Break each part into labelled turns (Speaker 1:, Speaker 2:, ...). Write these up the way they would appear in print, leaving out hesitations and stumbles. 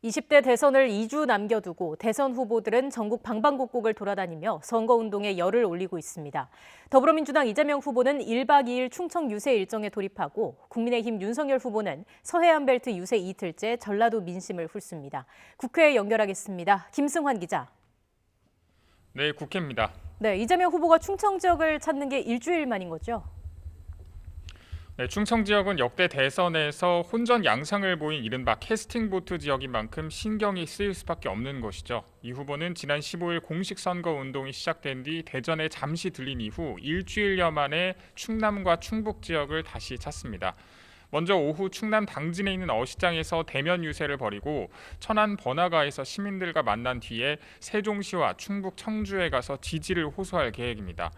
Speaker 1: 20대 대선을 2주 남겨두고 대선 후보들은 전국 방방곡곡을 돌아다니며 선거운동에 열을 올리고 있습니다. 더불어민주당 이재명 후보는 1박 2일 충청 유세 일정에 돌입하고 국민의힘 윤석열 후보는 서해안 벨트 유세 이틀째 전라도 민심을 훑습니다. 국회에 연결하겠습니다. 김승환 기자.
Speaker 2: 네, 국회입니다.
Speaker 1: 네, 이재명 후보가 충청 지역을 찾는 게 일주일 만인 거죠?
Speaker 2: 네, 충청 지역은 역대 대선에서 혼전 양상을 보인 이른바 캐스팅보트 지역인 만큼 신경이 쓰일 수밖에 없는 것이죠. 이 후보는 지난 15일 공식 선거 운동이 시작된 뒤 대전에 잠시 들린 이후 일주일여 만에 충남과 충북 지역을 다시 찾습니다. 먼저 오후 충남 당진에 있는 어시장에서 대면 유세를 벌이고 천안 번화가에서 시민들과 만난 뒤에 세종시와 충북 청주에 가서 지지를 호소할 계획입니다.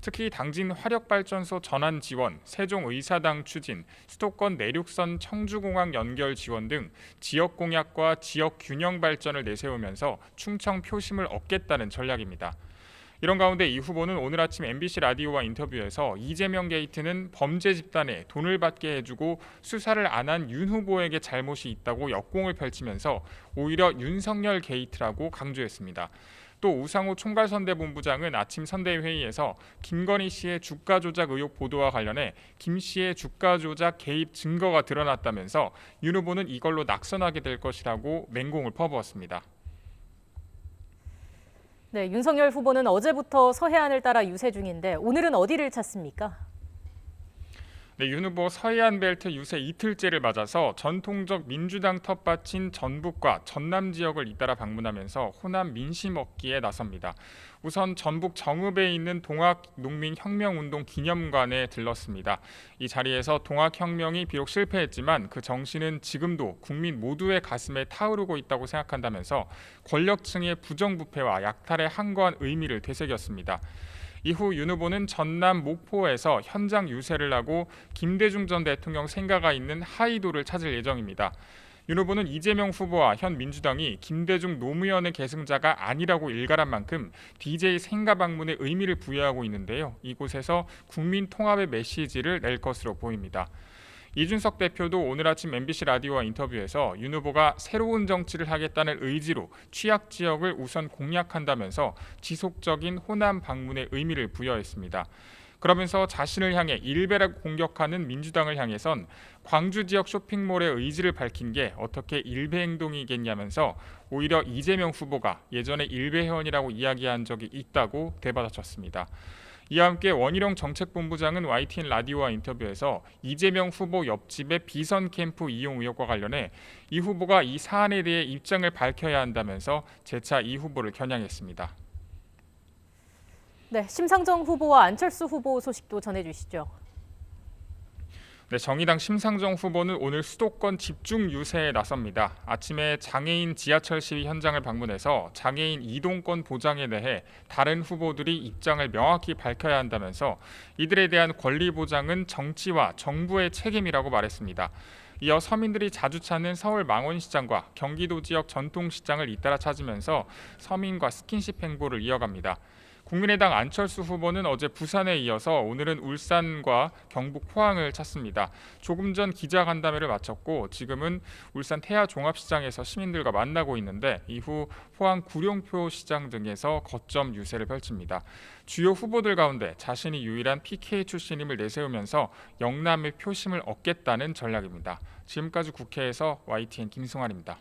Speaker 2: 특히 당진 화력발전소 전환 지원, 세종의사당 추진, 수도권 내륙선 청주공항 연결 지원 등 지역 공약과 지역 균형 발전을 내세우면서 충청 표심을 얻겠다는 전략입니다. 이런 가운데 이 후보는 오늘 아침 MBC 라디오와 인터뷰에서 이재명 게이트는 범죄 집단에 돈을 받게 해주고 수사를 안 한 윤 후보에게 잘못이 있다고 역공을 펼치면서 오히려 윤석열 게이트라고 강조했습니다. 또 우상호 총괄선대본부장은 아침 선대회의에서 김건희 씨의 주가 조작 의혹 보도와 관련해 김 씨의 주가 조작 개입 증거가 드러났다면서 윤 후보는 이걸로 낙선하게 될 것이라고 맹공을 퍼부었습니다.
Speaker 1: 네, 윤석열 후보는 어제부터 서해안을 따라 유세 중인데 오늘은 어디를 찾습니까?
Speaker 2: 네, 윤 후보 서해안 벨트 유세 이틀째를 맞아서 전통적 민주당 텃밭인 전북과 전남 지역을 잇따라 방문하면서 호남 민심 얻기에 나섭니다. 우선 전북 정읍에 있는 동학농민혁명운동 기념관에 들렀습니다. 이 자리에서 동학혁명이 비록 실패했지만 그 정신은 지금도 국민 모두의 가슴에 타오르고 있다고 생각한다면서 권력층의 부정부패와 약탈에 항거한 의미를 되새겼습니다. 이후 윤 후보는 전남 목포에서 현장 유세를 하고 김대중 전 대통령 생가가 있는 하이도를 찾을 예정입니다. 윤 후보는 이재명 후보와 현 민주당이 김대중 노무현의 계승자가 아니라고 일갈한 만큼 DJ 생가 방문에 의미를 부여하고 있는데요. 이곳에서 국민 통합의 메시지를 낼 것으로 보입니다. 이준석 대표도 오늘 아침 MBC 라디오와 인터뷰에서 윤 후보가 새로운 정치를 하겠다는 의지로 취약 지역을 우선 공략한다면서 지속적인 호남 방문의 의미를 부여했습니다. 그러면서 자신을 향해 일베라고 공격하는 민주당을 향해선 광주 지역 쇼핑몰의 의지를 밝힌 게 어떻게 일베 행동이겠냐면서 오히려 이재명 후보가 예전에 일베 회원이라고 이야기한 적이 있다고 되받아쳤습니다. 이와 함께 원희룡 정책본부장은 YTN 라디오와 인터뷰에서 이재명 후보 옆집의 비선 캠프 이용 의혹과 관련해 이 후보가 이 사안에 대해 입장을 밝혀야 한다면서 재차 이 후보를 겨냥했습니다.
Speaker 1: 네, 심상정 후보와 안철수 후보 소식도 전해주시죠.
Speaker 2: 네, 정의당 심상정 후보는 오늘 수도권 집중 유세에 나섭니다. 아침에 장애인 지하철 시위 현장을 방문해서 장애인 이동권 보장에 대해 다른 후보들이 입장을 명확히 밝혀야 한다면서 이들에 대한 권리 보장은 정치와 정부의 책임이라고 말했습니다. 이어 서민들이 자주 찾는 서울 망원시장과 경기도 지역 전통시장을 잇따라 찾으면서 서민과 스킨십 행보를 이어갑니다. 국민의당 안철수 후보는 어제 부산에 이어서 오늘은 울산과 경북 포항을 찾습니다. 조금 전 기자간담회를 마쳤고 지금은 울산 태화종합시장에서 시민들과 만나고 있는데 이후 포항 구룡표 시장 등에서 거점 유세를 펼칩니다. 주요 후보들 가운데 자신이 유일한 PK 출신임을 내세우면서 영남의 표심을 얻겠다는 전략입니다. 지금까지 국회에서 YTN 김승환입니다.